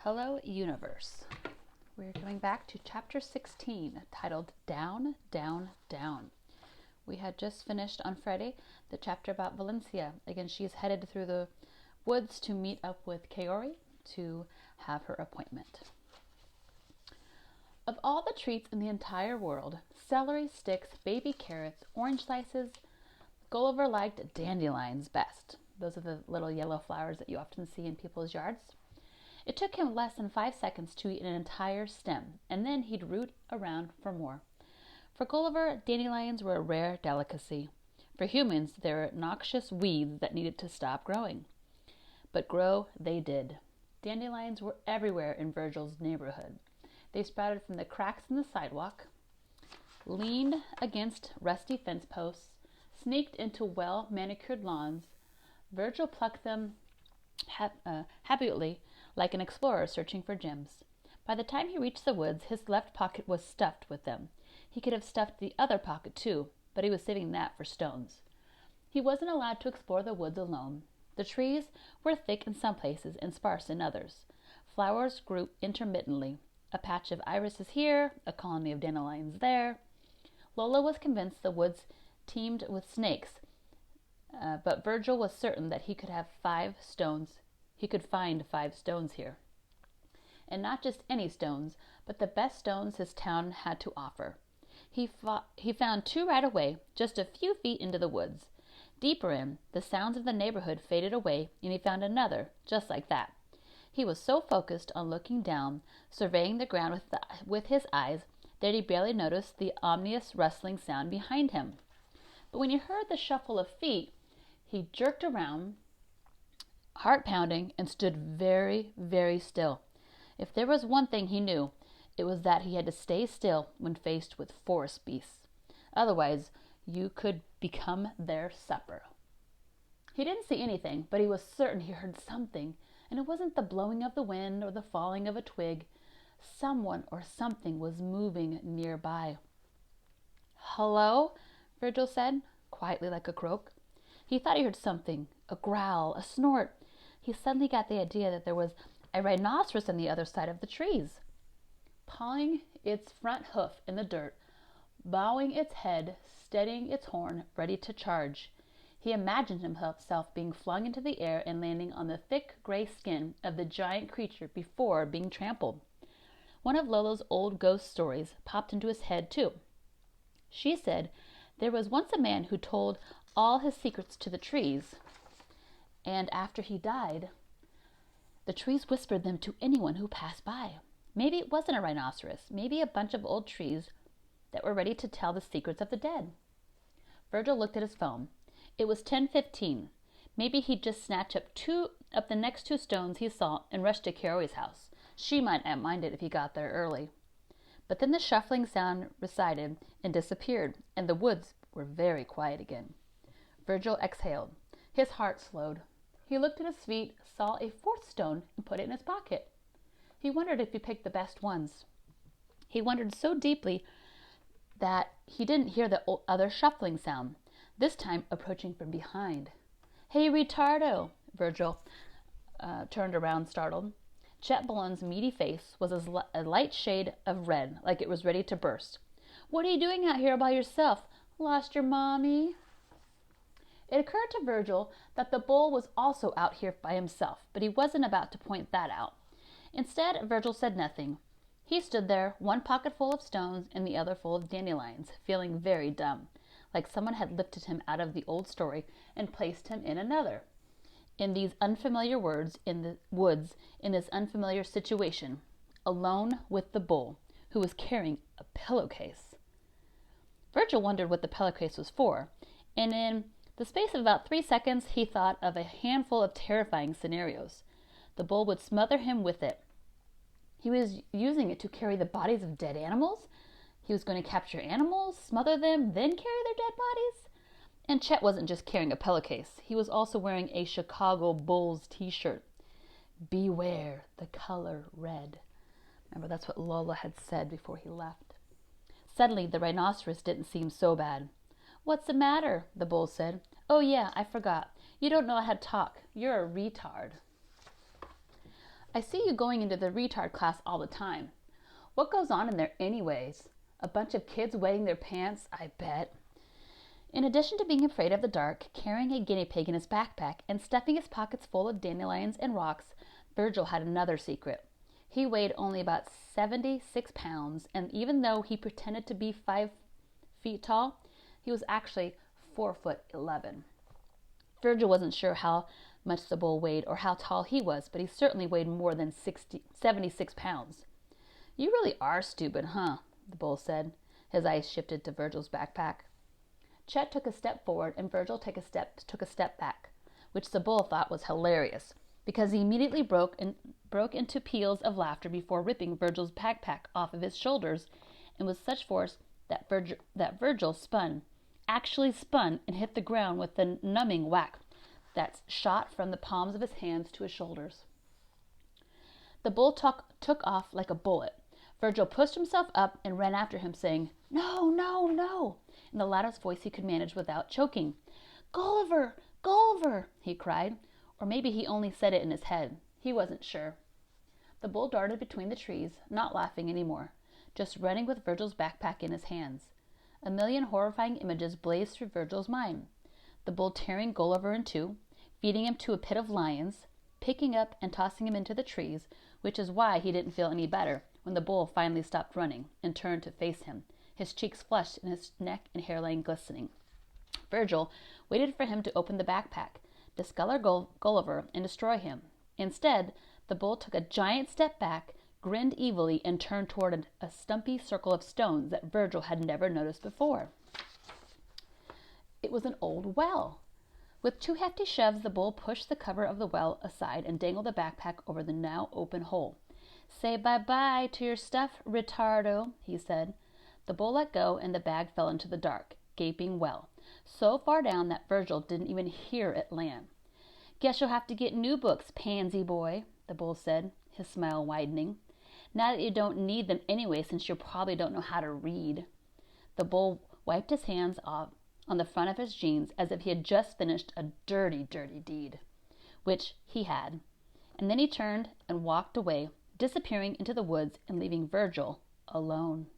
Hello, Universe. We're going back to chapter 16, titled Down, Down, Down. We had just finished on Friday the chapter about Valencia. Again, she's headed through the woods to meet up with Kaori to have her appointment. Of all the treats in the entire world, celery sticks, baby carrots, orange slices, Gulliver liked dandelions best. Those are the little yellow flowers that you often see in people's yards. It took him less than 5 seconds to eat an entire stem, and then he'd root around for more. For Gulliver, dandelions were a rare delicacy. For humans, they were noxious weeds that needed to stop growing. But grow they did. Dandelions were everywhere in Virgil's neighborhood. They sprouted from the cracks in the sidewalk, leaned against rusty fence posts, sneaked into well-manicured lawns. Virgil plucked them habitually, like an explorer searching for gems. By the time he reached the woods, his left pocket was stuffed with them. He could have stuffed the other pocket too, but he was saving that for stones. He wasn't allowed to explore the woods alone. The trees were thick in some places and sparse in others. Flowers grew intermittently. A patch of irises here, a colony of dandelions there. Lola was convinced the woods teemed with snakes, but Virgil was certain that he could find 5 stones here. And not just any stones, but the best stones his town had to offer. He found 2 right away, just a few feet into the woods. Deeper in, the sounds of the neighborhood faded away, and he found another, just like that. He was so focused on looking down, surveying the ground with his eyes, that he barely noticed the ominous rustling sound behind him. But when he heard the shuffle of feet, he jerked around, heart pounding, and stood very, very still. If there was one thing he knew, it was that he had to stay still when faced with forest beasts. Otherwise, you could become their supper. He didn't see anything, but he was certain he heard something, and it wasn't the blowing of the wind or the falling of a twig. Someone or something was moving nearby. "Hello?" Virgil said, quietly like a croak. He thought he heard something, a growl, a snort. He suddenly got the idea that there was a rhinoceros on the other side of the trees, pawing its front hoof in the dirt, bowing its head, steadying its horn, ready to charge. He imagined himself being flung into the air and landing on the thick gray skin of the giant creature before being trampled. One of Lola's old ghost stories popped into his head, too. She said there was once a man who told all his secrets to the trees, and after he died, the trees whispered them to anyone who passed by. Maybe it wasn't a rhinoceros, maybe a bunch of old trees that were ready to tell the secrets of the dead. Virgil looked at his phone. It was 10:15. Maybe he'd just snatch up the next 2 stones he saw and rush to Kaori's house. She might not mind it if he got there early. But then the shuffling sound receded and disappeared, and the woods were very quiet again. Virgil exhaled. His heart slowed. He looked at his feet, saw a 4th stone, and put it in his pocket. He wondered if he picked the best ones. He wondered so deeply that he didn't hear the other shuffling sound, this time approaching from behind. "Hey, retardo!" Virgil turned around, startled. Chet Balloon's meaty face was a light shade of red, like it was ready to burst. "What are you doing out here by yourself? Lost your mommy?" It occurred to Virgil that the bull was also out here by himself, but he wasn't about to point that out. Instead, Virgil said nothing. He stood there, one pocket full of stones and the other full of dandelions, feeling very dumb, like someone had lifted him out of the old story and placed him in another. In these unfamiliar woods, in this unfamiliar situation, alone with the bull, who was carrying a pillowcase. Virgil wondered what the pillowcase was for, and in the space of about 3 seconds, he thought of a handful of terrifying scenarios. The bull would smother him with it. He was using it to carry the bodies of dead animals. He was going to capture animals, smother them, then carry their dead bodies. And Chet wasn't just carrying a pillowcase. He was also wearing a Chicago Bulls t-shirt. "Beware the color red." Remember, that's what Lola had said before he left. Suddenly, the rhinoceros didn't seem so bad. "What's the matter?" the bull said. "Oh yeah, I forgot. You don't know how to talk. You're a retard." I see you going into the retard class all the time. What goes on in there anyways? A bunch of kids wetting their pants, I bet. In addition to being afraid of the dark, carrying a guinea pig in his backpack, and stuffing his pockets full of dandelions and rocks, Virgil had another secret. He weighed only about 76 pounds, and even though he pretended to be 5 feet tall, he was actually 4'11". Virgil wasn't sure how much the bull weighed or how tall he was, but he certainly weighed more than 76 pounds. You really are stupid, huh? The bull said. His eyes shifted to Virgil's backpack. Chet took a step forward and Virgil took a step back, which the bull thought was hilarious, because he immediately broke into peals of laughter before ripping Virgil's backpack off of his shoulders, and with such force that Virgil actually spun and hit the ground with the numbing whack that shot from the palms of his hands to his shoulders. The bull took off like a bullet. Virgil pushed himself up and ran after him, saying, "No, no, no," in the loudest voice he could manage without choking. "Gulliver, Gulliver," he cried, or maybe he only said it in his head. He wasn't sure. The bull darted between the trees, not laughing anymore, just running with Virgil's backpack in his hands. A million horrifying images blazed through Virgil's mind. The bull tearing Gulliver in two, feeding him to a pit of lions, picking up and tossing him into the trees, which is why he didn't feel any better when the bull finally stopped running and turned to face him, his cheeks flushed and his neck and hairline glistening. Virgil waited for him to open the backpack, discolor Gulliver, and destroy him. Instead, the bull took a giant step back, grinned evilly, and turned toward a stumpy circle of stones that Virgil had never noticed before. It was an old well. With 2 hefty shoves, the bull pushed the cover of the well aside and dangled the backpack over the now open hole. "Say bye-bye to your stuff, retardo," he said. The bull let go, and the bag fell into the dark, gaping well, so far down that Virgil didn't even hear it land. "Guess you'll have to get new books, pansy boy," the bull said, his smile widening. "Now that you don't need them anyway, since you probably don't know how to read." The bull wiped his hands off on the front of his jeans as if he had just finished a dirty, dirty deed, which he had. And then he turned and walked away, disappearing into the woods and leaving Virgil alone.